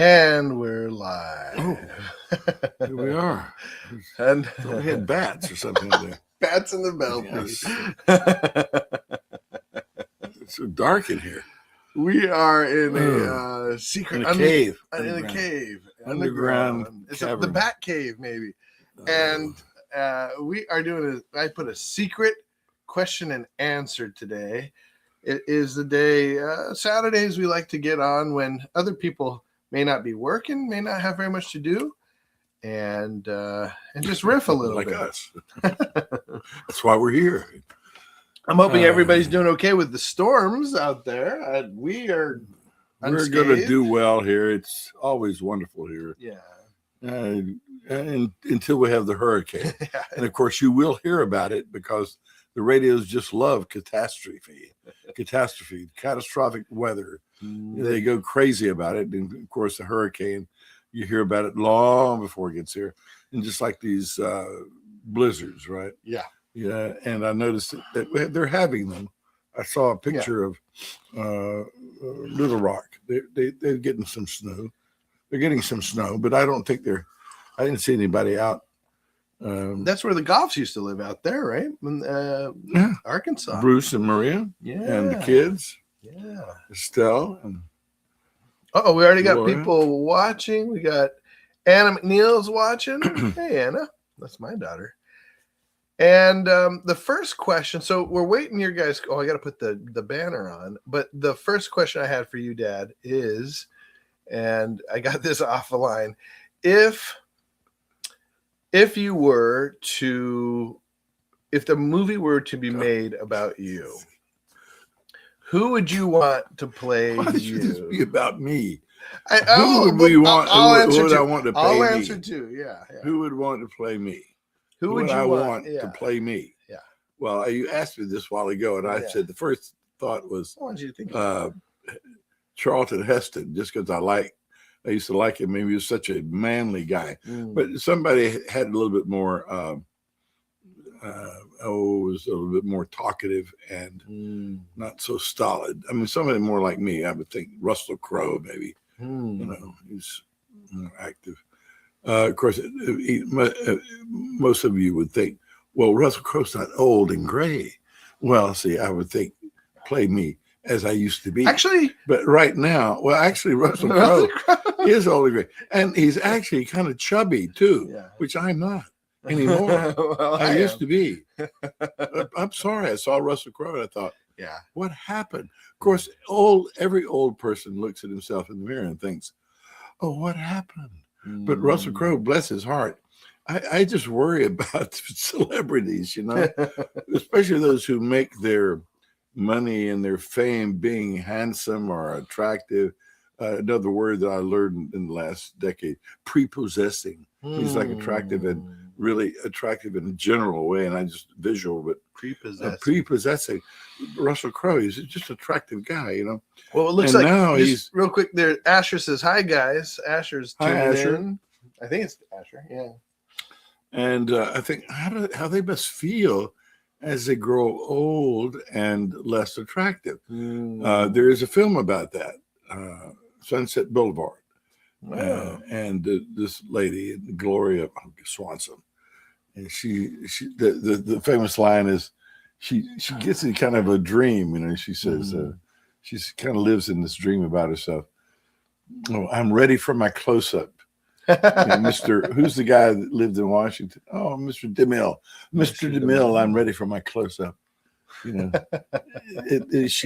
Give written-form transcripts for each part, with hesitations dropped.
And we're live. Oh, here we are. And We had bats or something in there. bats in the belfry. It's so dark in here. We are in a secret cave. In a cave. Underground It's cavern. the bat cave, maybe. And we are doing I put a secret question and answer today. It is the day, Saturdays we like to get on when other people may not be working, may not have very much to do, and just riff a little like bit. Us. That's why we're here. I'm hoping everybody's doing okay with the storms out there. We're going to do well here. It's always wonderful here. Yeah. And until we have the hurricane. Yeah. And of course, you will hear about it because the radios just love catastrophic weather. They go crazy about it. And of course, the hurricane, you hear about it long before it gets here. And just like these blizzards, right? Yeah. Yeah. And I noticed that they're having them. I saw a picture of Little Rock. They're getting some snow. They're getting some snow, but I don't think I didn't see anybody out. That's where the Goffs used to live out there, right? In Arkansas. Bruce and Maria. Yeah. And the kids. Yeah. Estelle. And we already got Laura. people watching. We got Anna McNeil's watching. Hey, Anna. That's my daughter. And the first question, so we're waiting your guys. Oh, I got to put the banner on. But the first question I had for you, Dad, is, and I got this off the line, if the movie were to be made about you, who would you want to play why you? should this be about me? Who would we want? I'll answer I want to play I'll me? answer too. Yeah. Who would want to play me? Who would you I want to play me? Yeah. Well, you asked me this a while ago, and I said the first thought was I want you to think Charlton Heston, just because I used to like him. He was such a manly guy. But somebody had a little bit more, was a little bit more talkative and not so stolid. I mean, somebody more like me. I would think Russell Crowe, maybe. He's more active. Of course, most of you would think, well, Russell Crowe's not old and gray. Well, see, I would think, play me as I used to be. Actually, but right now, Russell Crowe is old and gray, and he's actually kind of chubby too, which I'm not anymore. Well, I used to be. I'm sorry. I saw Russell Crowe and I thought, what happened? Of course, every old person looks at himself in the mirror and thinks, oh, what happened? But Russell Crowe, bless his heart, I just worry about celebrities, especially those who make their money and their fame being handsome or attractive. Another word that I learned in the last decade, prepossessing. He's like attractive and really attractive in a general way, and I just visual, but prepossessing. Russell Crowe, he's just an attractive guy, Well, it looks and like now he's real quick there. Asher says, "Hi guys." Asher's tuning Asher. in. I think it's Asher. Yeah. And I think how they must feel as they grow old and less attractive. There is a film about that, Sunset Boulevard. Wow. And this lady, Gloria Swanson, and the famous line is, she gets in kind of a dream, she says, she kind of lives in this dream about herself. Oh, I'm ready for my close-up. Who's the guy that lived in Washington? Oh, Mr. DeMille. Mr. DeMille, I'm ready for my close-up. She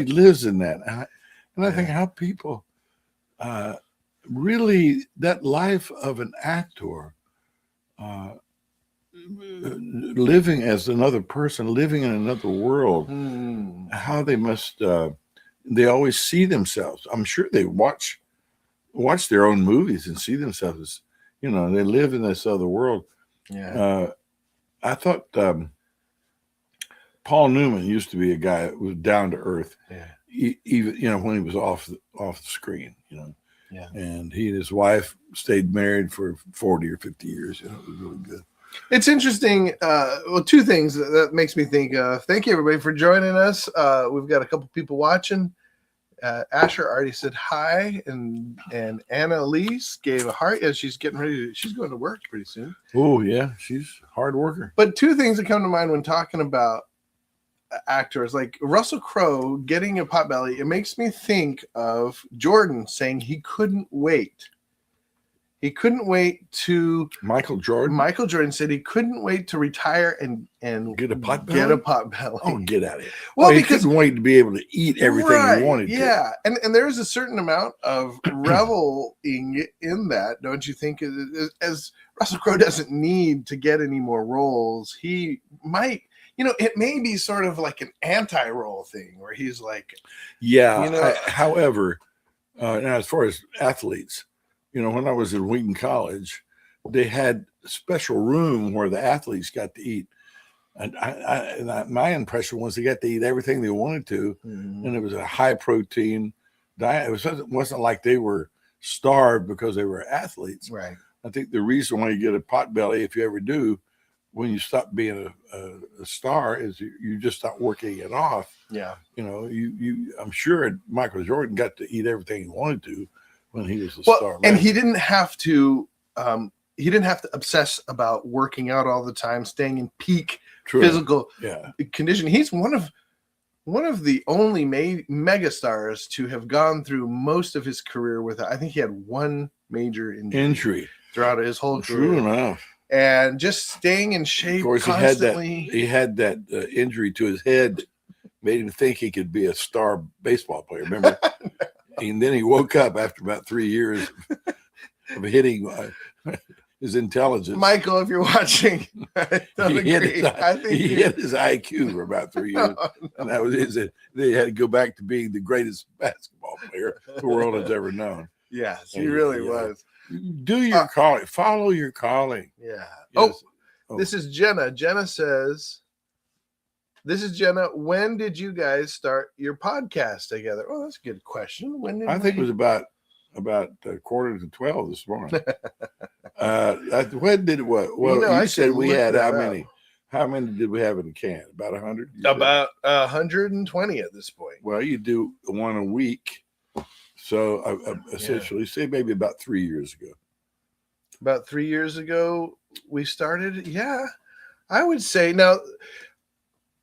lives in that. And I think how people really, that life of an actor, living as another person, living in another world, how they must, they always see themselves. I'm sure they watch their own movies and see themselves as, they live in this other world. Yeah. I thought Paul Newman used to be a guy that was down to earth. Yeah. Even when he was off the screen, Yeah. And he and his wife stayed married for 40 or 50 years. It was really good. It's interesting. Two things that makes me think. Thank you everybody for joining us. We've got a couple people watching. Asher already said hi, and Annalise gave a heart as she's getting ready. She's going to work pretty soon. Oh yeah, she's a hard worker. But two things that come to mind when talking about actors, like Russell Crowe getting a potbelly, it makes me think of Jordan saying he couldn't wait. He couldn't wait to Michael Jordan. Michael Jordan said he couldn't wait to retire and get a potbelly. Get a potbelly. Oh, get out of here! Well, he because couldn't wait to be able to eat everything he wanted. Yeah, and there's a certain amount of reveling in that, don't you think? As Russell Crowe doesn't need to get any more roles, he might. It may be sort of like an anti-role thing where he's like, yeah. However, now as far as athletes. When I was in Wheaton College, they had a special room where the athletes got to eat. And my impression was they got to eat everything they wanted to. Mm-hmm. And it was a high protein diet. It wasn't like they were starved because they were athletes. Right. I think the reason why you get a potbelly, if you ever do, when you stop being a star, is you just stop working it off. Yeah. I'm sure Michael Jordan got to eat everything he wanted to when he was a star. And he didn't have to obsess about working out all the time, staying in peak physical condition. He's one of the only mega stars to have gone through most of his career with, I think he had one major injury throughout his whole career. True enough. And just staying in shape. Of course, constantly. he had that injury to his head, made him think he could be a star baseball player. Remember? And then he woke up after about 3 years of hitting his intelligence. Michael, if you're watching, he hit his IQ for about 3 years. No. And that was it. They had to go back to being the greatest basketball player the world has ever known. Yes, he really was. Do your calling. Follow your calling. Yeah. Yes. Oh, this is Jenna. Jenna says... This is Jenna. When did you guys start your podcast together? Oh, that's a good question. When did I think it was about 11:45 this morning. When did what? Well, you said we had how many? How many did we have in the can? About 100? About 120 at this point. Well, you do one a week. So essentially, say maybe about 3 years ago. About 3 years ago, we started. Yeah, I would say now.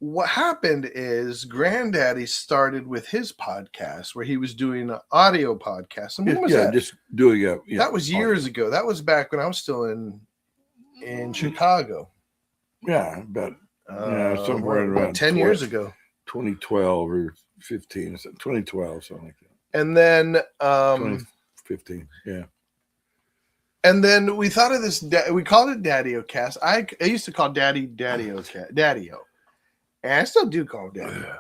What happened is Granddaddy started with his podcast where he was doing an audio podcast. And when was that? Just doing it. Yeah, that was years ago. That was back when I was still in Chicago. Yeah, about somewhere around 10 years ago. 2012 or 15, 2012, something like that. And then 2015, yeah. And then we thought of this. We called it Daddy-O Cast. I used to call Daddy-O. And I still do call him Daddy-O.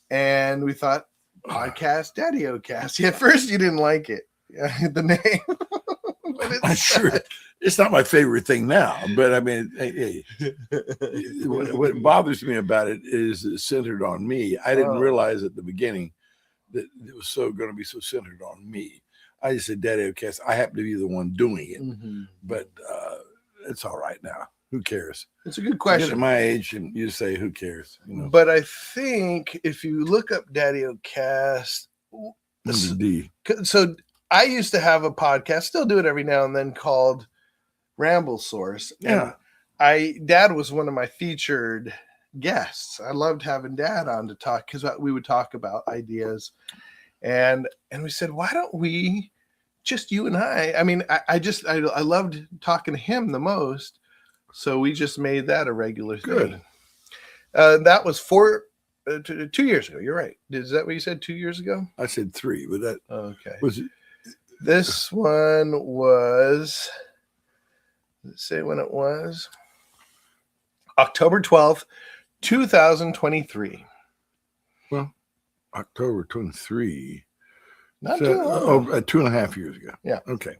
And we thought, podcast, Daddy-O Cast. At first, you didn't like it, the name. I'm sure it's not my favorite thing now. But I mean, what bothers me about it is it's centered on me. I didn't realize at the beginning that it was going to be so centered on me. I just said Daddy-O Cast. I happen to be the one doing it. Mm-hmm. But it's all right now. Who cares? It's a good question. At my age, and you say, who cares? But I think if you look up Daddy-O Cast, so I used to have a podcast, still do it every now and then, called Ramble Source. Yeah. And Dad was one of my featured guests. I loved having Dad on to talk because we would talk about ideas. And we said, why don't we just you and I? I mean, I loved talking to him the most. So we just made that a regular thing. That was 2 years ago. You're right. Is that what you said 2 years ago? I said 3, but that was it. This one was, let's say when it was. October 12th, 2023. Well, October 23. Not too long. 2.5 years ago. Yeah. Okay.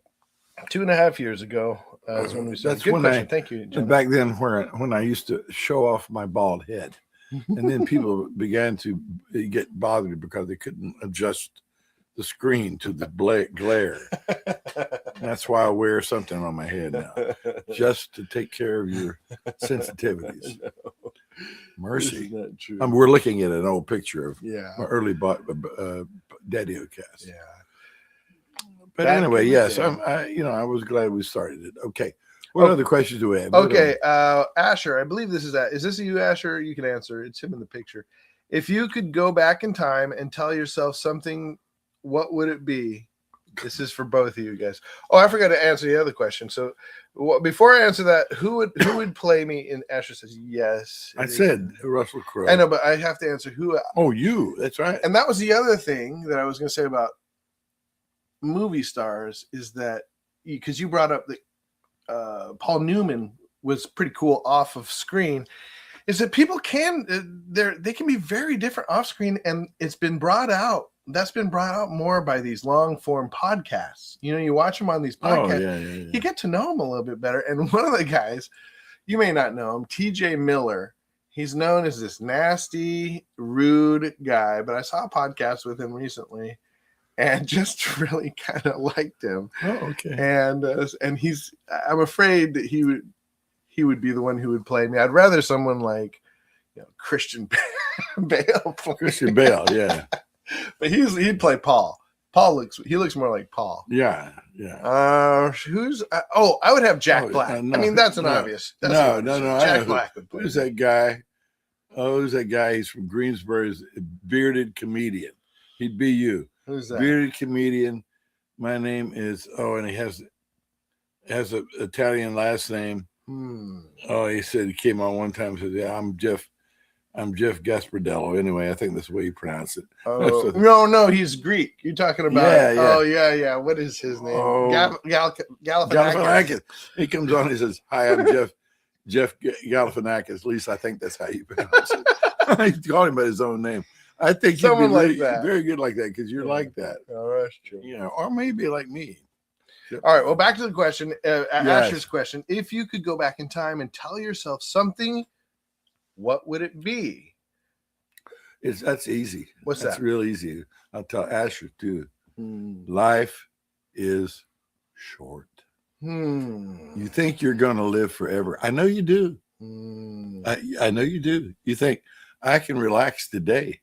2.5 years ago is when we started. That's good when question. Thank you, Jenna. Back then, when I used to show off my bald head, and then people began to get bothered because they couldn't adjust the screen to the glare. That's why I wear something on my head now, just to take care of your sensitivities. No. Mercy. Isn't that true? We're looking at an old picture of my early Daddy-O cast. Yeah. But Back anyway, in the yes, day. I was glad we started it. Okay. What other questions do we have? Okay, Asher, I believe this is that. Is this you, Asher? You can answer. It's him in the picture. If you could go back in time and tell yourself something, what would it be? This is for both of you guys. Oh, I forgot to answer the other question. So, before I answer that, who would play me? And Asher says yes. I said Russell Crowe. I know, but I have to answer who. Oh, you. That's right. And that was the other thing that I was going to say about movie stars is that because you brought up that Paul Newman was pretty cool off of screen, is that people can they can be very different off screen, and it's been brought out. That's been brought out more by these long form podcasts. You know, you watch them on these podcasts, you get to know them a little bit better. And one of the guys, you may not know him, TJ Miller. He's known as this nasty, rude guy, but I saw a podcast with him recently and just really kind of liked him. Oh, okay. And I'm afraid that he would be the one who would play me. I'd rather someone like, Christian Bale. Christian Bale, yeah. But he'd play Paul. He looks more like Paul. Yeah. I would have Jack Black. I mean, that's an obvious. No. Jack Black would play. Who's that guy? Oh, who's that guy? He's from Greensboro. He's a bearded comedian. He'd be you. Who's that? Bearded comedian. My name is. Oh, and he has an Italian last name. Oh, he said he came on one time and said, "Yeah, I'm Jeff Gaspardello." Anyway, I think that's the way you pronounce it. Oh, no, he's Greek. You're talking about? Yeah. Oh, yeah. What is his name? Galifianakis. He comes on. He says, "Hi, I'm Jeff Galifianakis." At least I think that's how you pronounce it. He's calling him by his own name. I think you'd be like that. Very good like that because you're like that. Oh, that's true. Or maybe like me. All right. Well, back to the question. Asher's question: if you could go back in time and tell yourself something, what would it be? That's easy. What's that? That's real easy. I'll tell Asher too. Life is short. You think you're going to live forever. I know you do. I know you do. You think I can relax today.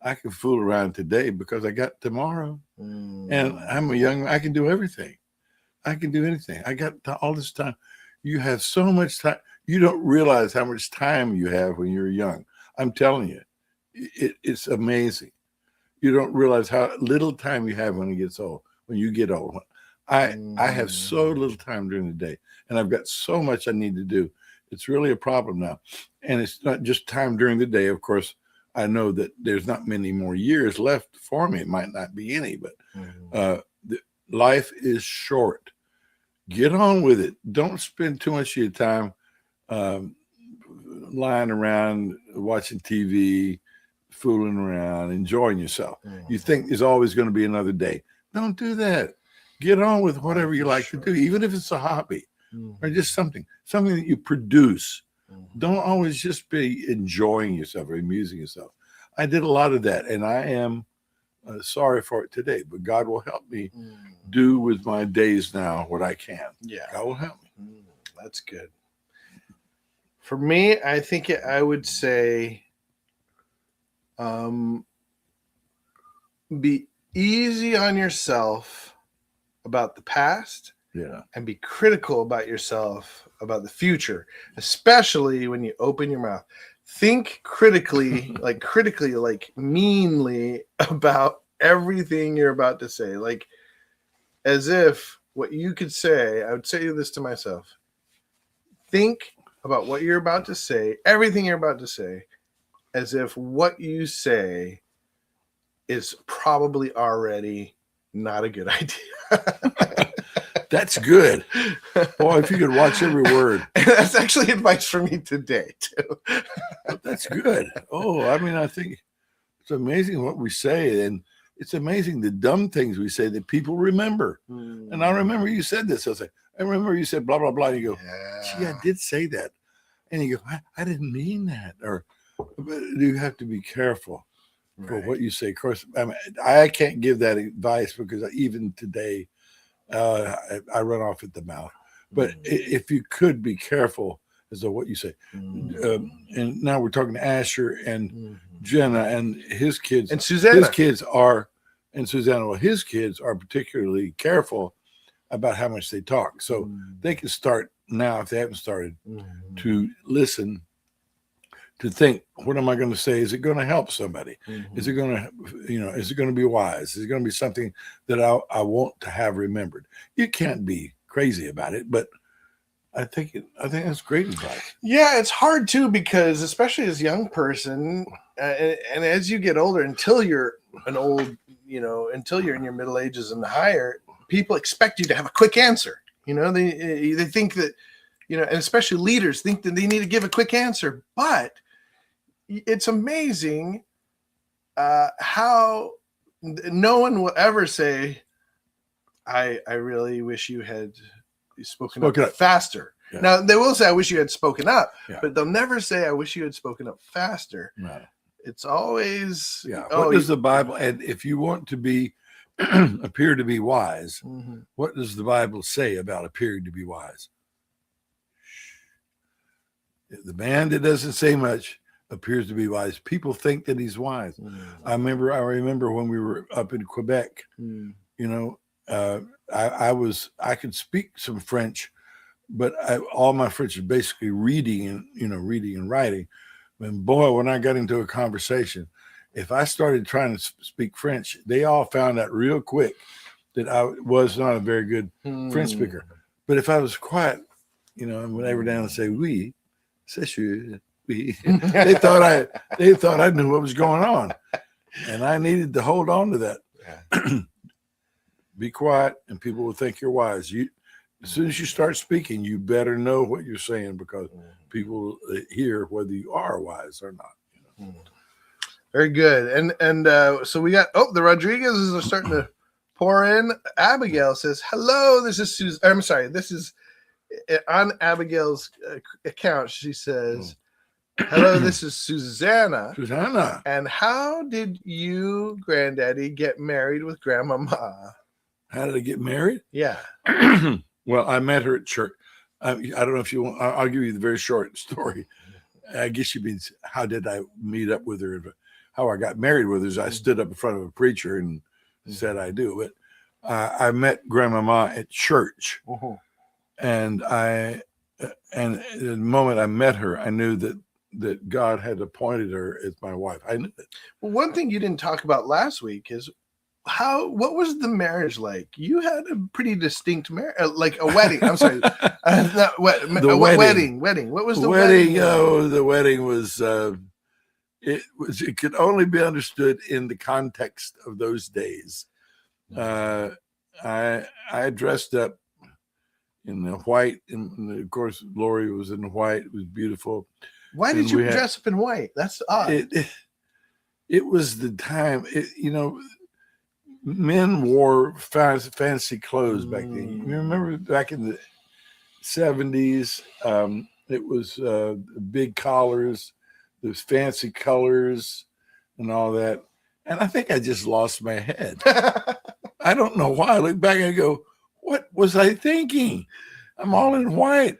I can fool around today because I got tomorrow. And I'm I can do everything. I can do anything. I got all this time. You have so much time. You don't realize how much time you have when you're young. I'm telling you, it's amazing. You don't realize how little time you have when you get old. I have so little time during the day, and I've got so much I need to do. It's really a problem now. And it's not just time during the day. Of course, I know that there's not many more years left for me. It might not be any, but life is short. Get on with it. Don't spend too much of your time lying around, watching TV, fooling around, enjoying yourself. You think there's always going to be another day. Don't do that. Get on with whatever you like to do, even if it's a hobby or just something that you produce. Don't always just be enjoying yourself or amusing yourself. I did a lot of that, and I am sorry for it today, but God will help me do with my days now what I can. Yeah. God will help me. That's good. For me, I think I would say be easy on yourself about the past. Yeah. And be critical about yourself, about the future, especially when you open your mouth. Think critically, like meanly about everything you're about to say. Like as if what you could say, I would say this to myself. Think about what you're about to say, everything you're about to say, as if what you say is probably already not a good idea. That's good. Boy, if you could watch every word. That's actually advice for me today, too. That's good. I think it's amazing what we say. And it's amazing the dumb things we say that people remember. And I remember you said this. I remember you said blah, blah, blah. And you go, gee, I did say that. And you go, I didn't mean that. Or you have to be careful for what you say. Of course, I can't give that advice because even today, I run off at the mouth. But if you could be careful as to what you say. And now we're talking to Asher and Jenna and his kids. And Susanna. His kids are And Susanna, well, his kids are particularly careful about how much they talk. So they can start now, if they haven't started, to listen, to think, what am I going to say? Is it going to help somebody? Is it going to, is it going to be wise? Is it going to be something that I want to have remembered? You can't be crazy about it, but I think that's great advice. Yeah, it's hard too, because especially as a young person, and as you get older, until you're an old, until you're in your middle ages and higher, people expect you to have a quick answer. They think that, and especially leaders think that they need to give a quick answer. But it's amazing how no one will ever say, I really wish you had spoken up faster. Yeah. Now, they will say, I wish you had spoken up, but they'll never say, I wish you had spoken up faster. No. It's always, what does the Bible, and if you want to be, appear to be wise, what does the Bible say about appearing to be wise? The man that doesn't say much appears to be wise. People think that he's wise. I remember when we were up in Quebec, I could speak some French, but all my French is basically reading and writing. And boy, when I got into a conversation, if I started trying to speak French, they all found out real quick that I was not a very good French speaker. But if I was quiet, and when they were down and say, oui, c'est sûr, oui, they thought I knew what was going on. And I needed to hold on to that. Be quiet, and people will think you're wise. As soon as you start speaking, you better know what you're saying, because people hear whether you are wise or not. Very good. And so we got, the Rodriguezes are starting to pour in. Abigail says, hello, this is Susan. I'm sorry, this is on Abigail's account. She says, hello, this is Susanna. Susanna. And how did you, Granddaddy, get married with Grandmama? How did I get married? Yeah. Well, I met her at church. I don't know if you want, I'll give you the very short story. I guess you mean, how did I meet up with her? How I got married with her is I stood up in front of a preacher and said I do. But I met Grandmama at church. And the moment I met her, I knew that God had appointed her as my wife. I knew it. Well, one thing you didn't talk about last week is what was the marriage like? You had a pretty distinct marriage, like a wedding. I'm sorry, wedding. What was the wedding? Oh, the wedding was. It could only be understood in the context of those days. I dressed up in the white, and of course Lori was in the white. It was beautiful. Why did you dress up in white? That's odd. It was the time. Men wore fancy clothes back then. You remember back in the 70s, it was big collars, those fancy colors and all that. And I think I just lost my head. I don't know why. I look back and I go, what was I thinking? I'm all in white.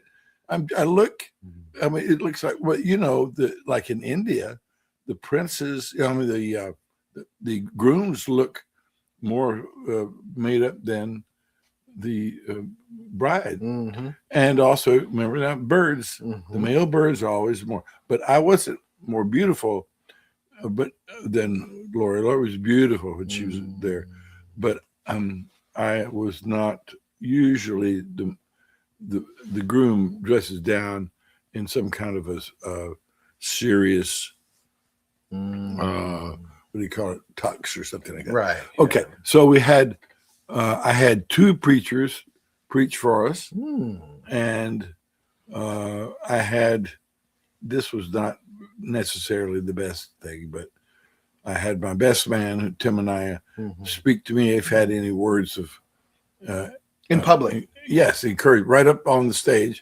It looks like, like in India, the princes, the grooms look more made up than the bride. And also, remember that birds, the male birds are always more, but I wasn't more beautiful than Lori. Lori was beautiful when she was there, but I was not usually the groom dresses down in some kind of a serious what do you call it, tux or something like that. Right. Okay. So we had, I had two preachers preach for us. And I had, this was not necessarily the best thing, but I had my best man, Tim and I, speak to me if had any words of, in public. Yes. Encourage right up on the stage.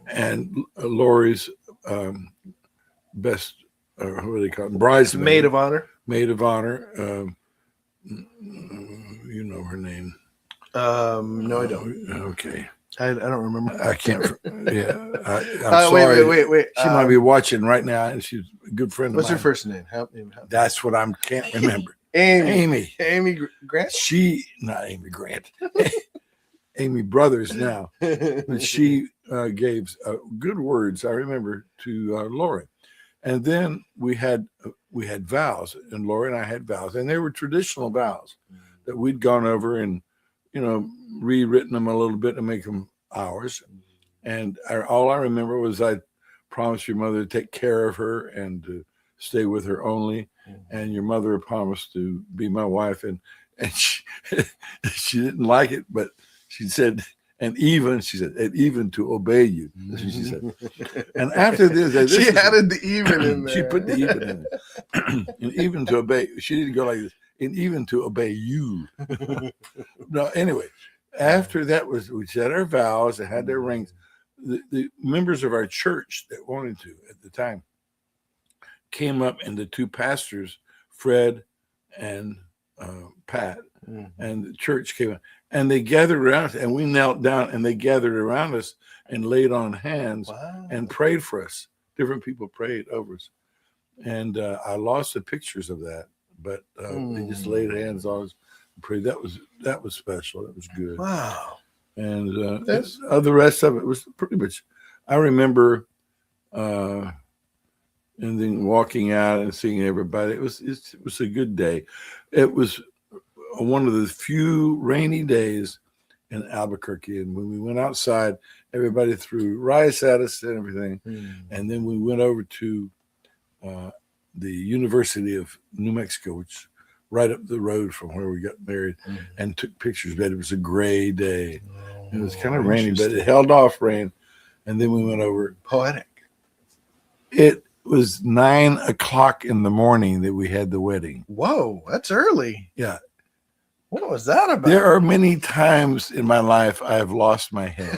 And Lori's best, what do they call it? Bridesmaid. Maid of honor. Maid of honor. You know her name. No, I don't. Okay. I don't remember. I can't. Yeah. I'm sorry. Wait. She might be watching right now, and she's a good friend of mine. What's her first name? Help me. That's what I can't remember. Amy. Grant. Not Amy Grant. Amy Brothers now. But she gave good words, I remember, to Lori. And then we had vows, and Lori and I had vows, and they were traditional vows that we'd gone over and, rewritten them a little bit to make them ours. And all I remember was I promised your mother to take care of her and to stay with her only. And your mother promised to be my wife. And she didn't like it, but she said, and even to obey you. That's what she said. And after this she added the even in there. She put the even in there. And even to obey. She didn't go like this. And even to obey you. No, anyway, after that we said our vows and had their rings. The members of our church that wanted to at the time came up, and the two pastors, Fred and Pat, and the church came up, and they gathered around us, and we knelt down, and they gathered around us and laid on hands and prayed for us. Different people prayed over us. And I lost the pictures of that, but they just laid hands on us and prayed. That was special. That was good. Wow. And the rest of it was pretty much, I remember, and then walking out and seeing everybody. It was a good day. It was one of the few rainy days in Albuquerque. And when we went outside, everybody threw rice at us and everything. And then we went over to the University of New Mexico, which right up the road from where we got married, and took pictures. But it was a gray day. It was kind of rainy, but it held off rain. And then we went over. Poetic. It was 9 o'clock in the morning that we had the wedding. Whoa, that's early. Yeah. What was that about? There are many times in my life I have lost my head.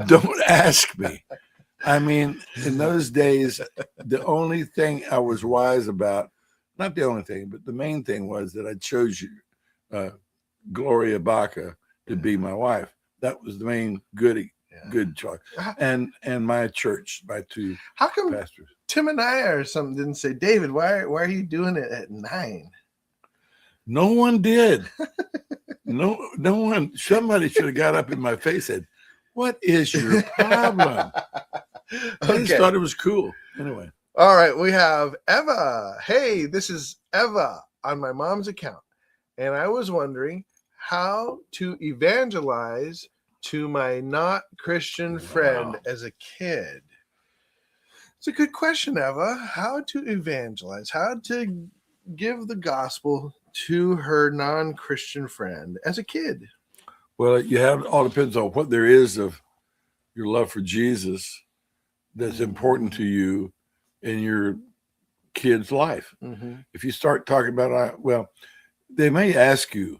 Don't ask me. I mean, in those days, the only thing I was wise about, not the only thing, but the main thing was that I chose you, Gloria Baca, to be my wife. That was the main good choice. And my church, my two How come pastors. Tim and I or something didn't say, David, why are you doing it at 9? No one did. No one. Somebody should have got up in my face and said, "What is your problem?" I just thought it was cool. Anyway. All right, we have Eva. Hey, this is Eva on my mom's account. And I was wondering how to evangelize to my not Christian friend as a kid. It's a good question, Eva. How to evangelize, how to give the gospel to her non-Christian friend as a kid. Well, it all depends on what there is of your love for Jesus that's important to you in your kid's life. If you start talking about, they may ask you,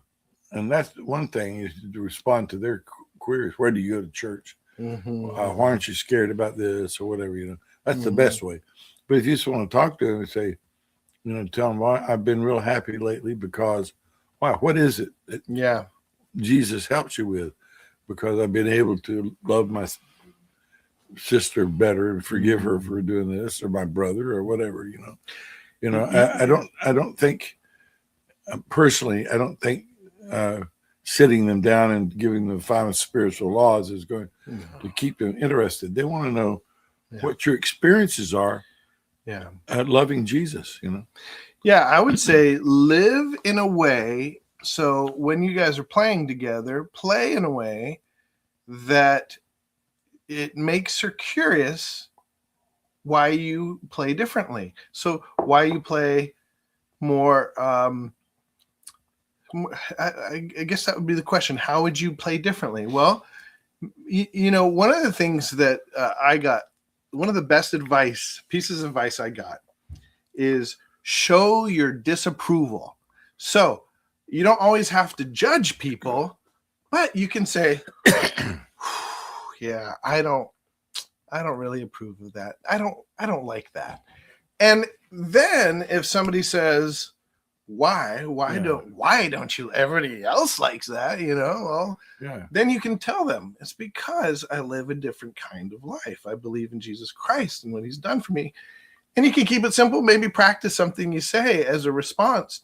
and that's one thing is to respond to their queries. Where do you go to church? Why aren't you scared about this or whatever? That's the best way. But if you just want to talk to them and say, tell them why I've been real happy lately because, wow, what is it that Jesus helps you with? Because I've been able to love my sister better and forgive her for doing this, or my brother, or whatever. I don't think personally. I don't think sitting them down and giving them 5 spiritual laws is going to keep them interested. They want to know what your experiences are. At loving Jesus. I would say live in a way. So when you guys are playing together, play in a way that it makes her curious why you play differently. So why you play more, I guess that would be the question. How would you play differently? Well, one of the things that I got, one of the best pieces of advice I got is show your disapproval. So you don't always have to judge people, but you can say, yeah, I don't really approve of that. I don't like that. And then if somebody says, why don't you, everybody else likes that, then you can tell them it's because I live a different kind of life. I believe in Jesus Christ and what he's done for me. And you can keep it simple, maybe practice something you say as a response.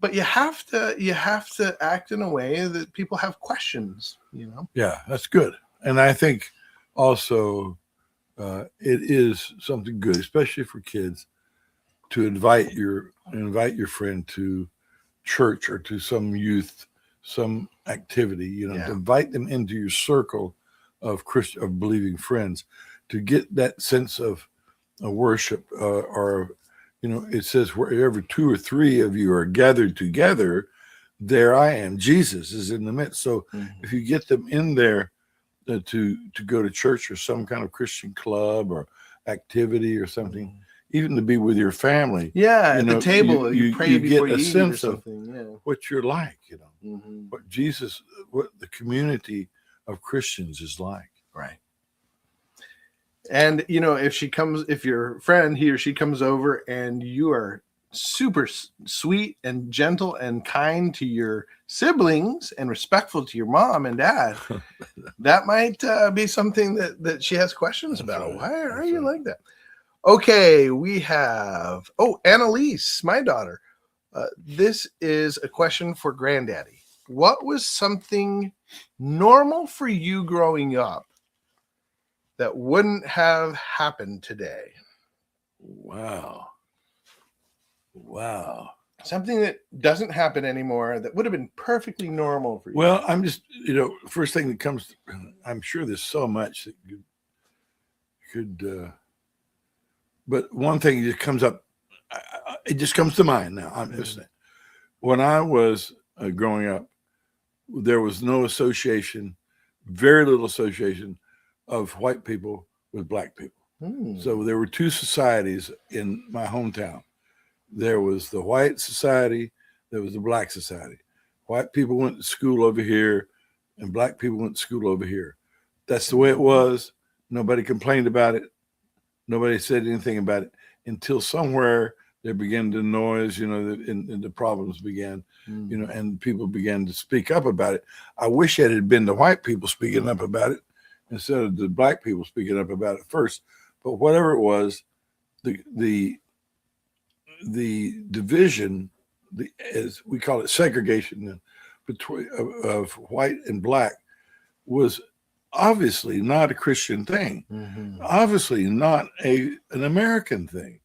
But you have to act in a way that people have questions, you know? Yeah, that's good. And I think also it is something good, especially for kids, to invite your friend to church or to some youth, some activity, you know, to invite them into your circle of believing friends, to get that sense of worship, or, you know, it says wherever 2 or 3 of you are gathered together, there I am. Jesus is in the midst. So if you get them in there to go to church or some kind of Christian club or activity or something, even to be with your family. Yeah, you at know, the table, you pray before get you a eat sense or of something. what you're like, you know, Mm-hmm. what the community of Christians is like. Right. And, you know, if your friend, he or she comes over and you are super sweet and gentle and kind to your siblings and respectful to your mom and dad, that might be something that she has questions That's about. right. Why are That's you right. like that? Okay, we have, Annalise, my daughter. This is a question for Granddaddy. What was something normal for you growing up that wouldn't have happened today? Wow. Something that doesn't happen anymore that would have been perfectly normal for you. Well, I'm just, you know, first thing that comes, I'm sure there's so much that you could, but one thing that comes up, it just comes to mind now. I'm just saying, when I was growing up, there was no association, very little association of white people with black people. So there were 2 societies in my hometown. There was the white society, there was the black society. White people went to school over here and black people went to school over here. That's the way it was. Nobody complained about it. Nobody said anything about it until somewhere there began the noise, you know, and the problems began, you know, and people began to speak up about it. I wish it had been the white people speaking up about it instead of the black people speaking up about it first. But whatever it was, the division, as we call it, segregation between of white and black, was obviously not a Christian thing, obviously not an American thing.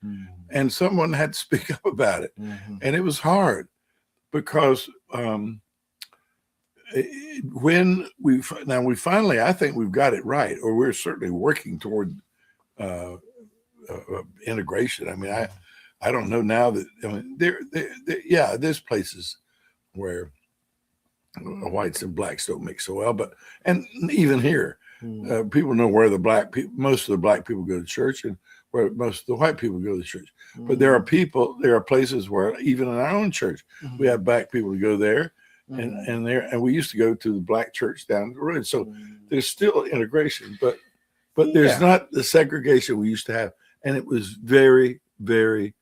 And someone had to speak up about it. And it was hard because when we finally, I think we've got it right, or we're certainly working toward integration. I mean, I don't know now that, I mean, there's places where whites and blacks don't mix so well, but, and even here, people know where most of the black people go to church and where most of the white people go to church. But there are places where even in our own church, we have black people who go there, and we used to go to the black church down the road. So there's still integration, but there's not the segregation we used to have. And it was very, very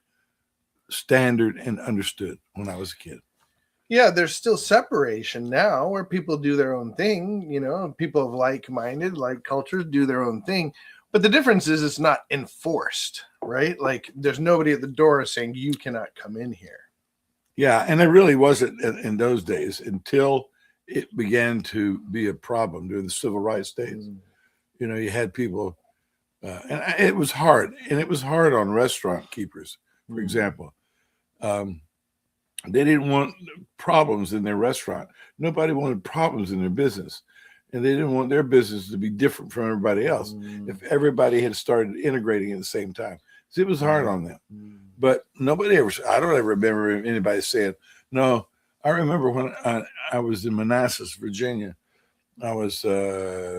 standard and understood when I was a kid. Yeah, there's still separation now where people do their own thing, you know, people of like-minded, like cultures do their own thing. But the difference is it's not enforced, right? Like there's nobody at the door saying you cannot come in here. Yeah, and it really wasn't in those days until it began to be a problem during the civil rights days. You know, you had people, and it was hard. And it was hard on restaurant keepers, for example. They didn't want problems in their restaurant. Nobody wanted problems in their business. And they didn't want their business to be different from everybody else if everybody had started integrating at the same time. So it was hard on them. But nobody ever, I don't ever remember anybody saying, no. I remember when I was in Manassas, Virginia. I was 8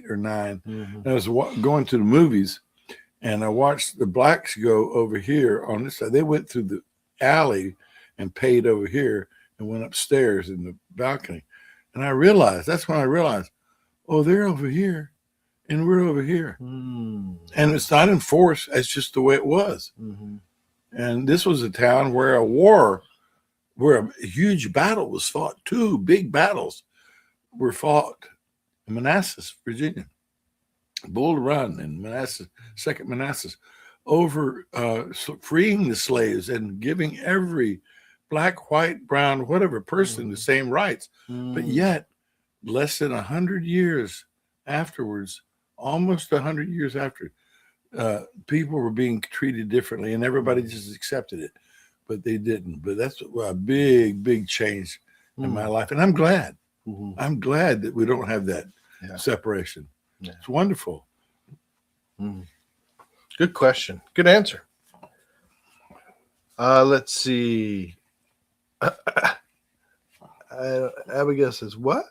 or 9. And I was going to the movies. And I watched the blacks go over here on this side. They went through the alley and paid over here and went upstairs in the balcony. And that's when I realized, oh, they're over here and we're over here. And it's not enforced. It's just the way it was. And this was a town where a huge battle was fought. 2 big battles were fought in Manassas, Virginia. Bull Run and Manassas, Second Manassas, over freeing the slaves and giving every black, white, brown, whatever person the same rights. But yet, less than 100 years afterwards, almost 100 years after, people were being treated differently, and everybody just accepted it. But they didn't. But that's a big, big change in my life, and I'm glad. I'm glad that we don't have that separation. Yeah. It's wonderful. Good question. Good answer. Let's see. Abigail says, what?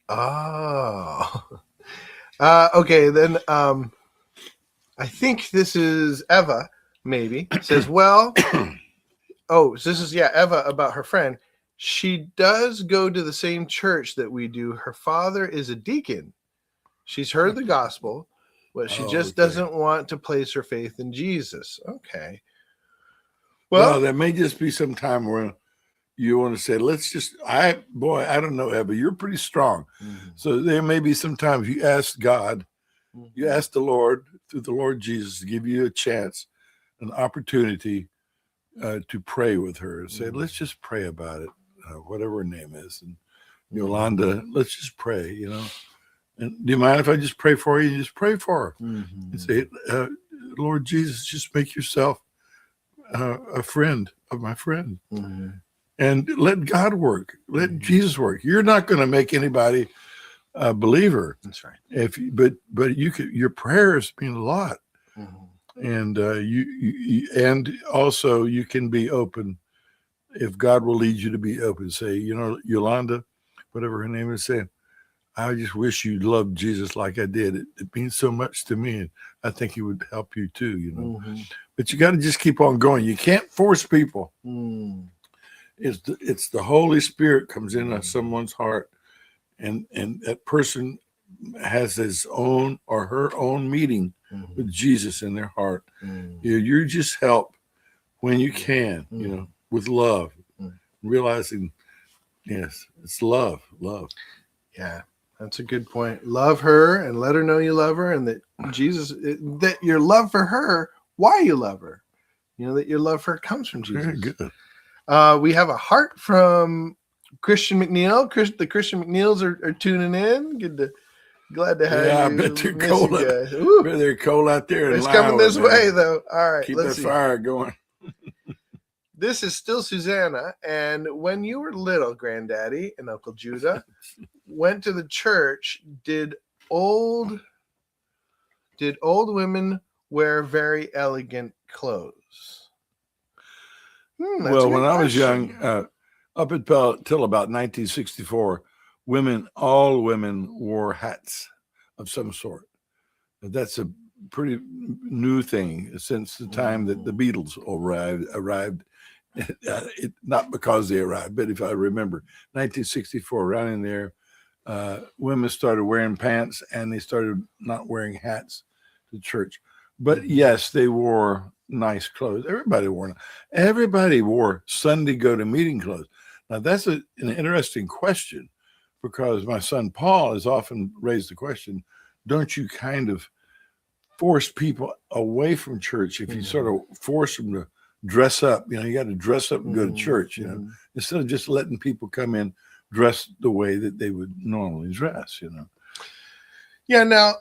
Oh. Okay, then I think this is Eva, maybe. Says, well, so this is, Eva about her friend. She does go to the same church that we do. Her father is a deacon. She's heard the gospel, but she just doesn't want to place her faith in Jesus. Okay. Well, there may just be some time where you want to say, I don't know, Eva, you're pretty strong. So there may be some times you ask God, you ask the Lord, through the Lord Jesus, to give you a chance, an opportunity to pray with her and say, let's just pray about it, whatever her name is. And Yolanda, let's just pray, And do you mind if I just pray for you? Just pray for her. And say, Lord Jesus, just make yourself a friend of my friend. And let God work. Let Jesus work. You're not going to make anybody a believer. That's right. But you could. Your prayers mean a lot. And you and also you can be open if God will lead you to be open. Say, Yolanda, whatever her name is, saying, I just wish you loved Jesus like I did. It means so much to me, and I think he would help you too. But you got to just keep on going. You can't force people. It's the Holy Spirit comes in someone's heart, and that person has his own or her own meeting with Jesus in their heart. You just help when you can, with love, realizing, yes, it's love. Yeah, that's a good point. Love her and let her know you love her, and that that your love for her, why you love her, that your love for her comes from Jesus. Very good. We have a heart from Christian McNeil. The Christian McNeils are tuning in. Glad to have you. I bet they're cold. They're cold out there. It's coming this way, though. All right, keep that fire going. This is still Susanna. And when you were little, Granddaddy and Uncle Judah went to the church, did old women wear very elegant clothes? Well, when I was young, up until about 1964, all women wore hats of some sort. That's a pretty new thing since the time that the Beatles arrived. Not because they arrived, but if I remember, 1964, around in there, women started wearing pants and they started not wearing hats to church. But yes, they wore nice clothes. Everybody wore Sunday go-to-meeting clothes. Now, that's an interesting question, because my son Paul has often raised the question, don't you kind of force people away from church if you sort of force them to dress up? You got to dress up and go to church, instead of just letting people come in dressed the way that they would normally dress, Yeah, now,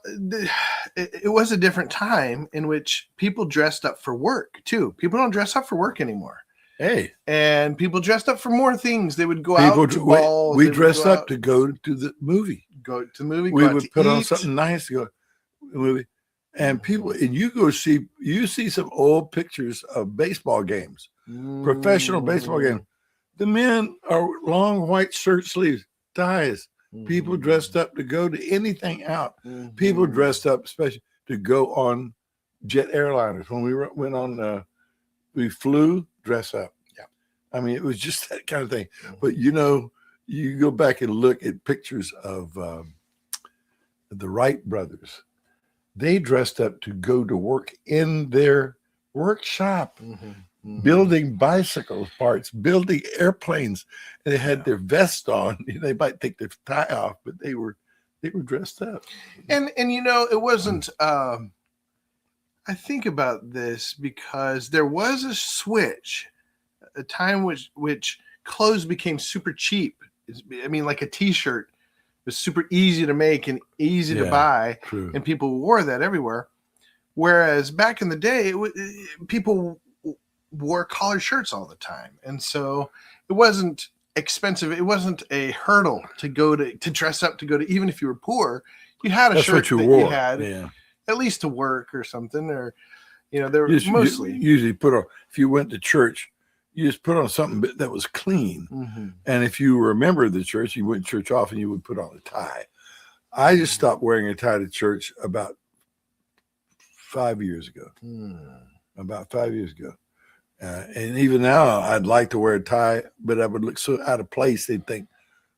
it was a different time in which people dressed up for work, too. People don't dress up for work anymore. Hey. And people dressed up for more things. They would go out to balls. We dressed up to go to the movie. Go to the movie. We would put on something nice to go to the movie. And you see some old pictures of baseball games, professional baseball games. The men are long white shirt sleeves, ties. People dressed up to go to anything out. People dressed up, especially to go on jet airliners. When we went on, we flew, dress up. Yeah, I mean, it was just that kind of thing. But you go back and look at pictures of the Wright brothers. They dressed up to go to work in their workshop, building bicycle parts, building airplanes. And they had their vest on. They might take their tie off, but they were They were dressed up. And it wasn't. I think about this because there was a switch, a time which clothes became super cheap. I mean, like a T-shirt was super easy to make and easy to buy, true. and people wore that everywhere. Whereas back in the day, people wore collared shirts all the time, and so it wasn't expensive. It wasn't a hurdle to go to dress up to go to, even if you were poor, you had a shirt that you had at least to work or something, or there was mostly usually put on, if you went to church, you just put on something that was clean. Mm-hmm. And if you were a member of the church, you went to church often, you would put on a tie. I just stopped wearing a tie to church about 5 years ago. About 5 years ago. And even now, I'd like to wear a tie, but I would look so out of place. They'd think,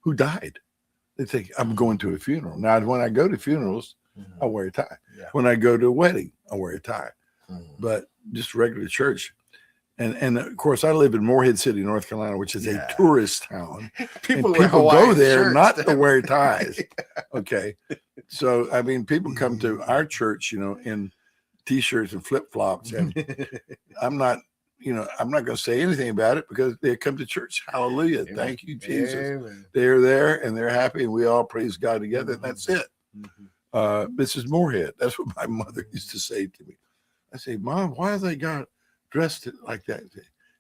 who died? They'd think, I'm going to a funeral. Now, when I go to funerals, I wear a tie. Yeah. When I go to a wedding, I wear a tie. Mm-hmm. But just regular church. And of course, I live in Morehead City, North Carolina, which is a tourist town. People go there not to wear ties. Okay. So, I mean, people come to our church, in T-shirts and flip-flops. And I'm not going to say anything about it because they come to church. Hallelujah. Amen. Thank you, Jesus. Amen. They're there and they're happy and we all praise God together. And that's it. This is Morehead. That's what my mother used to say to me. I say, Mom, why have they got dressed like that?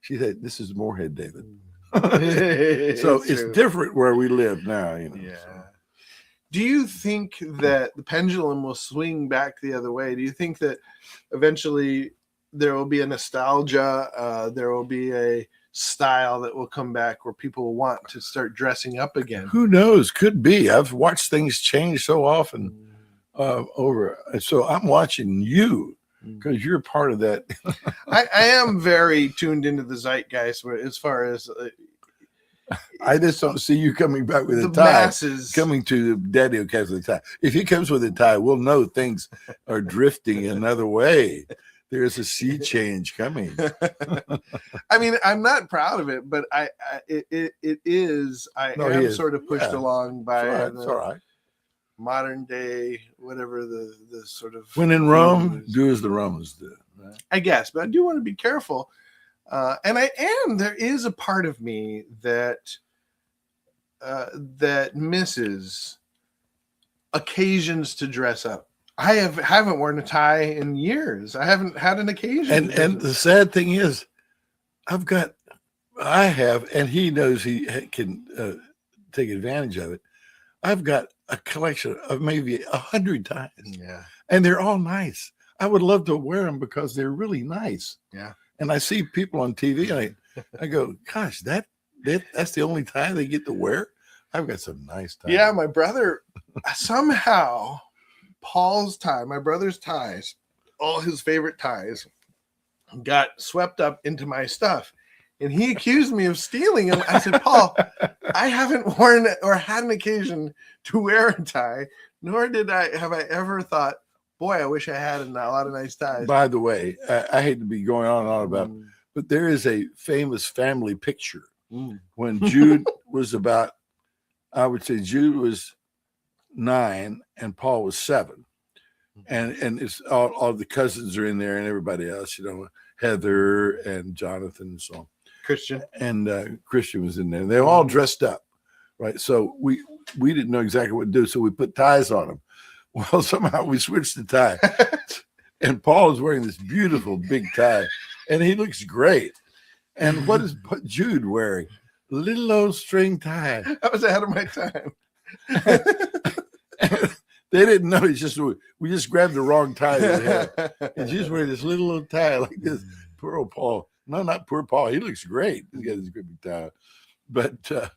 She said, this is Morehead, David. So it's different where we live now. Yeah. So. Do you think that the pendulum will swing back the other way? Do you think that eventually there will be a nostalgia, there will be a style that will come back where people will want to start dressing up again? Who knows? Could be. I've watched things change so often over. So I'm watching you because you're part of that. I am very tuned into the zeitgeist as far as I just don't see you coming back with a tie. Masses. Coming to Daddy who comes with a tie. If he comes with a tie, we'll know things are drifting another way. There's a sea change coming. I mean, I'm not proud of it, but it is. I am sort of pushed along by the modern day, whatever the sort of. When in Rome, do as the Romans do. Right? I guess, but I do want to be careful. And there is a part of me that misses occasions to dress up. I haven't worn a tie in years. I haven't had an occasion. And the sad thing is, I have, and he knows he can take advantage of it. I've got a collection of maybe 100 ties. Yeah. And they're all nice. I would love to wear them because they're really nice. Yeah. And I see people on TV and I go, gosh, that's the only tie they get to wear. I've got some nice ties. Yeah, my brother somehow my brother's ties, all his favorite ties, got swept up into my stuff. And he accused me of stealing them. I said, Paul, I haven't worn or had an occasion to wear a tie, nor have I ever thought, boy, I wish I had a lot of nice ties. By the way, I hate to be going on and on about it, but there is a famous family picture when Jude was about, I would say Jude was 9 and Paul was 7. And it's all the cousins are in there and everybody else, Heather and Jonathan and so on. Christian. And Christian was in there. And they were all dressed up, right? So we didn't know exactly what to do, so we put ties on them. Well, somehow we switched the tie. And Paul is wearing this beautiful big tie, and he looks great. And what is Jude wearing? Little old string tie. I was ahead of my time. They didn't know. It's just we just grabbed the wrong tie that he had. And she's wearing this little old tie like this. Poor old Paul. No, not poor Paul. He looks great. He's got his good big tie. But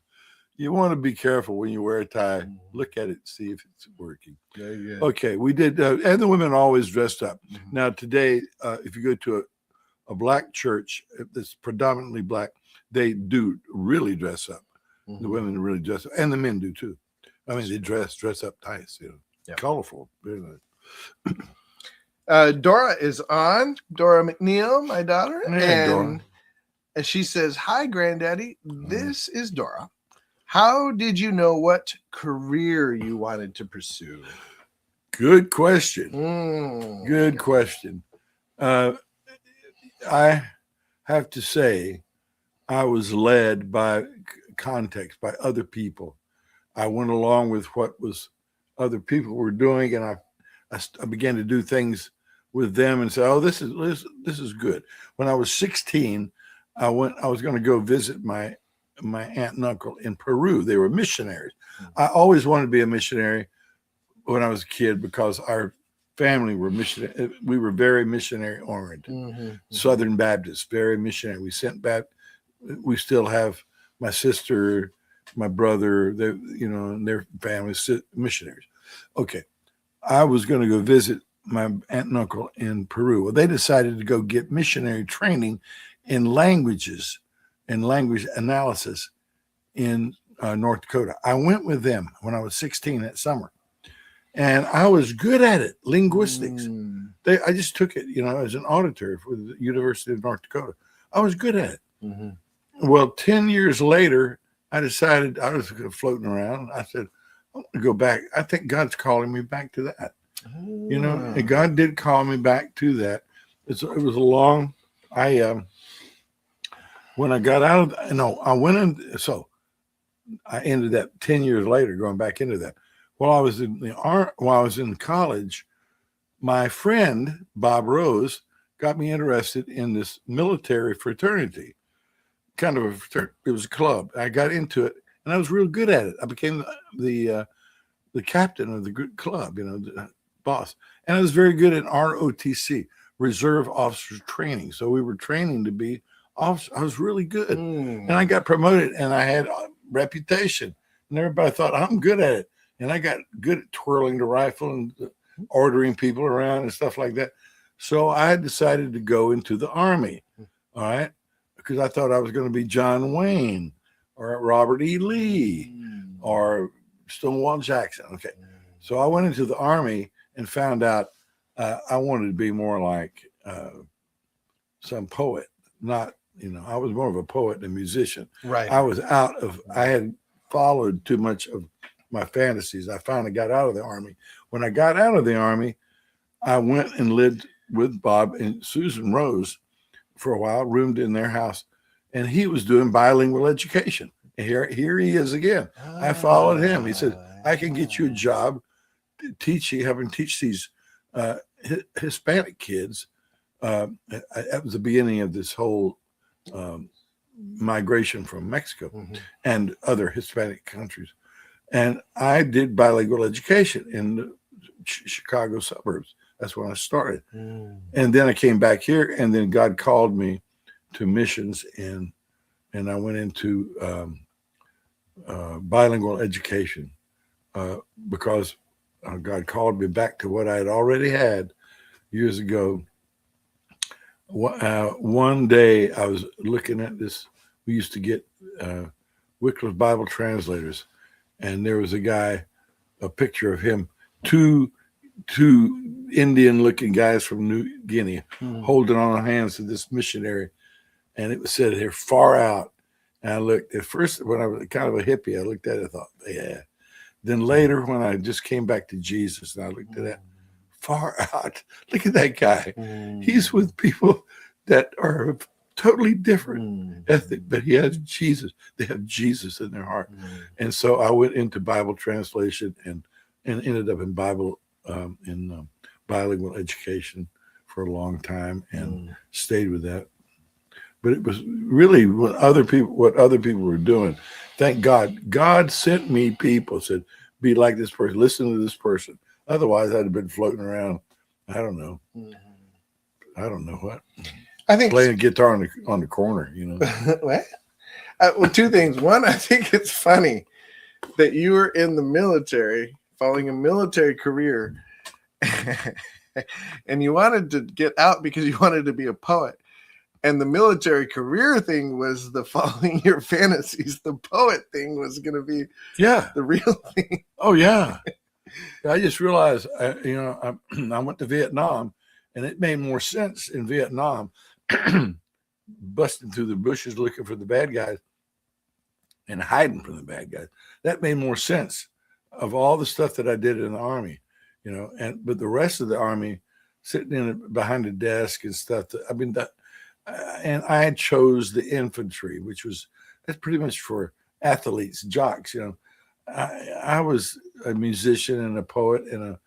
you want to be careful when you wear a tie. Look at it, see if it's working. Yeah. Okay, we did, and the women always dressed up. Now today, if you go to a black church that's predominantly black, they do really dress up. The women really dress up, and the men do too. I mean, they dress up nice, colorful. Very nice. Dora is on. Dora McNeil, my daughter, Dora. and she says, "Hi, Granddaddy. This is Dora. How did you know what career you wanted to pursue? Good question. Good Okay. question. I have to say, I was led by context, by other people. I went along with what was other people were doing, and I began to do things with them and say, "Oh, this is good." When I was 16, I was going to go visit my aunt and uncle in Peru. They were missionaries. I always wanted to be a missionary when I was a kid because our family were missionary. We were very missionary oriented. Mm-hmm. Southern Baptists, very missionary. We sent back. We still have my sister, my brother, they, and their families, missionaries. Okay, I was going to go visit my aunt and uncle in Peru. Well, they decided to go get missionary training in languages and language analysis in North Dakota. I went with them when I was 16 that summer, and I was good at it, linguistics. I just took it, as an auditor for the University of North Dakota. I was good at it. Mm-hmm. Well, 10 years later, I decided I was floating around. I said, I want to go back. I think God's calling me back to that. And God did call me back to that. It was a long, when I got out of, I went in, so I ended that 10 years later, going back into that. While I was in college, my friend, Bob Rose, got me interested in this military fraternity, kind of a fraternity. It was a club. I got into it, and I was real good at it. I became the captain of the club, the boss. And I was very good at ROTC, Reserve Officers Training. So we were training to be officers. I was really good. And I got promoted, and I had a reputation. And everybody thought, I'm good at it. And I got good at twirling the rifle and ordering people around and stuff like that. So I decided to go into the Army, all right, because I thought I was going to be John Wayne or Robert E. Lee or Stonewall Jackson. Okay. So I went into the Army and found out I wanted to be more like some poet, not, I was more of a poet than a musician. Right. I had followed too much of my fantasies. I finally got out of the Army. When I got out of the Army, I went and lived with Bob and Susan Rose for a while, roomed in their house, and he was doing bilingual education. And here he is again. I followed him. He said, I can get you a job having teach these Hispanic kids. That was the beginning of this whole migration from Mexico and other Hispanic countries. And I did bilingual education in the Chicago suburbs. That's when I started. And then I came back here, and then God called me to missions, and I went into bilingual education because God called me back to what I had already had years ago. One day I was looking at this. We used to get Wycliffe Bible translators, and there was a picture of him, two Indian-looking guys from New Guinea holding on hands to this missionary, and it was said here, far out. And I looked at first, when I was kind of a hippie, I looked at it, I thought, yeah. Then later, when I just came back to Jesus, and I looked at that, far out. Look at that guy. He's with people that are totally different ethnic, but he has Jesus. They have Jesus in their heart. And so I went into Bible translation and ended up in bilingual education for a long time and stayed with that. But it was really what other people were doing. Thank God. God sent me people, said, be like this person, listen to this person. Otherwise, I'd have been floating around. I don't know what. I think playing guitar on the corner, What? Well, two things. One, I think it's funny that you were in the military, following a military career, and you wanted to get out because you wanted to be a poet. And the military career thing was the following your fantasies. The poet thing was going to be the real thing. Oh, yeah. I just realized, I went to Vietnam, and it made more sense in Vietnam, busting through the bushes looking for the bad guys, and hiding from the bad guys. That made more sense of all the stuff that I did in the Army, you know. But the rest of the Army, sitting in behind a desk and stuff. And I chose the infantry, that's pretty much for athletes, jocks. You know, I was a musician and a poet and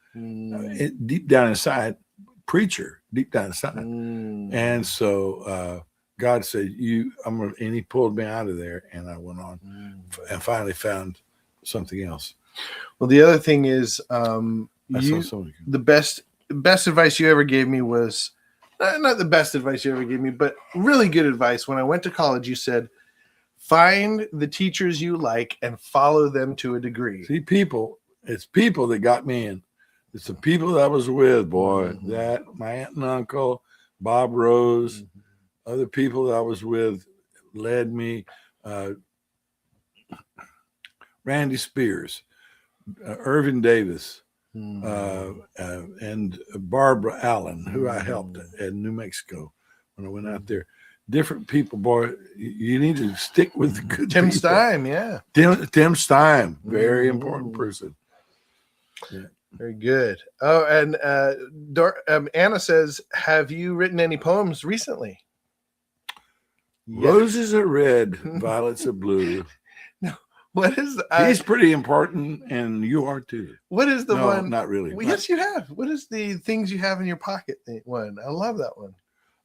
deep down inside, preacher, deep down inside. And so God said, and he pulled me out of there, and I went on and finally found something else. Well, the other thing is, the best advice you ever gave me was not the best advice you ever gave me, but really good advice. When I went to college, you said, find the teachers you like and follow them to a degree. See, it's people that got me in. It's the people that I was with, boy. That my aunt and uncle, Bob Rose, other people that I was with led me. Randy Spears, Irvin Davis, and Barbara Allen, who I helped in New Mexico when I went out there. Different people, boy. You need to stick with the good Tim people. Stein, yeah. Tim Stein, very important person. Yeah. Very good. Oh, and Anna says, have you written any poems recently? Roses are red, violets are blue. No. What is he's pretty important, and you are too. What is the one? Not really. Well, yes, you have. What is the things you have in your pocket one? I love that one.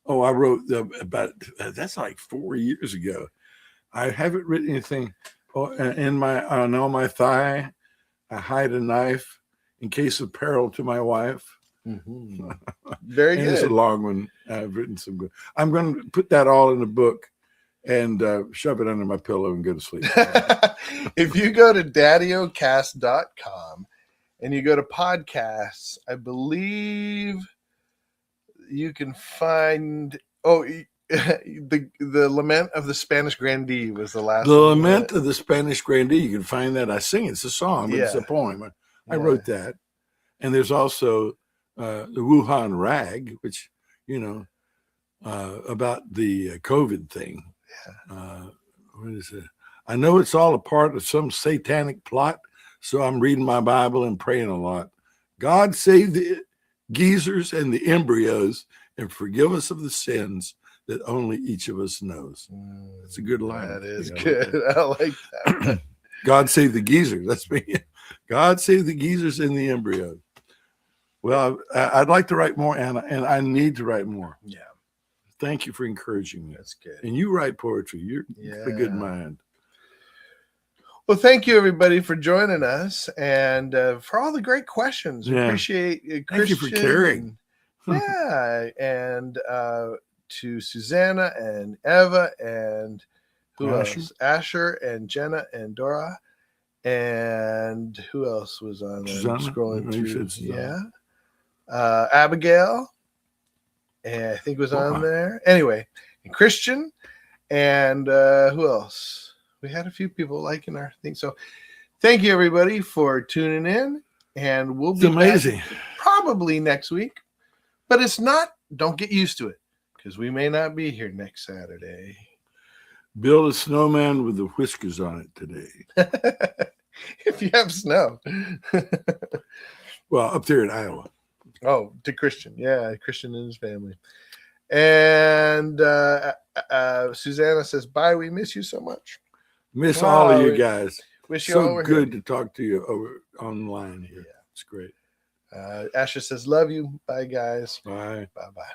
Oh, I wrote that's like 4 years ago. I haven't written anything. On my thigh, I hide a knife in case of peril to my wife. Very good. It's a long one. I've written some good. I'm going to put that all in a book and shove it under my pillow and go to sleep. If you go to daddyocast.com and you go to podcasts, I believe you can find the Lament of the Spanish Grandee was the last. The Lament of the Spanish Grandee. You can find that. I sing it. It's a song, but it's a poem. I wrote that. And there's also the Wuhan Rag, which, about the COVID thing. What is it? I know it's all a part of some satanic plot, so I'm reading my Bible and praying a lot. God save the geezers and the embryos and forgive us of the sins that only each of us knows. That's a good line. That is good. I like that. God save the geezers. That's me. God save the geezers and the embryos. Well, I'd like to write more, Anna, and I need to write more. Yeah. Thank you for encouraging me. That's good. And you write poetry. You're a good mind. Well, thank you, everybody, for joining us and for all the great questions. Yeah. Appreciate Christian. Thank you for caring. And to Susanna and Eva and who else? Asher and Jenna and Dora. And who else was on there? Scrolling through. Abigail. And I think was on there. Anyway, and Christian. And who else? We had a few people liking our thing. So thank you, everybody, for tuning in. And we'll be amazing. Probably next week. But it's not. Don't get used to it because we may not be here next Saturday. Build a snowman with the whiskers on it today. If you have snow. Well, up there in Iowa. Oh, to Christian. Yeah, Christian and his family. And Susanna says, bye. We miss you so much. Miss all of you guys. Wish you so all good to talk to you over online here. Yeah. It's great. Asher says, love you. Bye, guys. Bye. Bye-bye.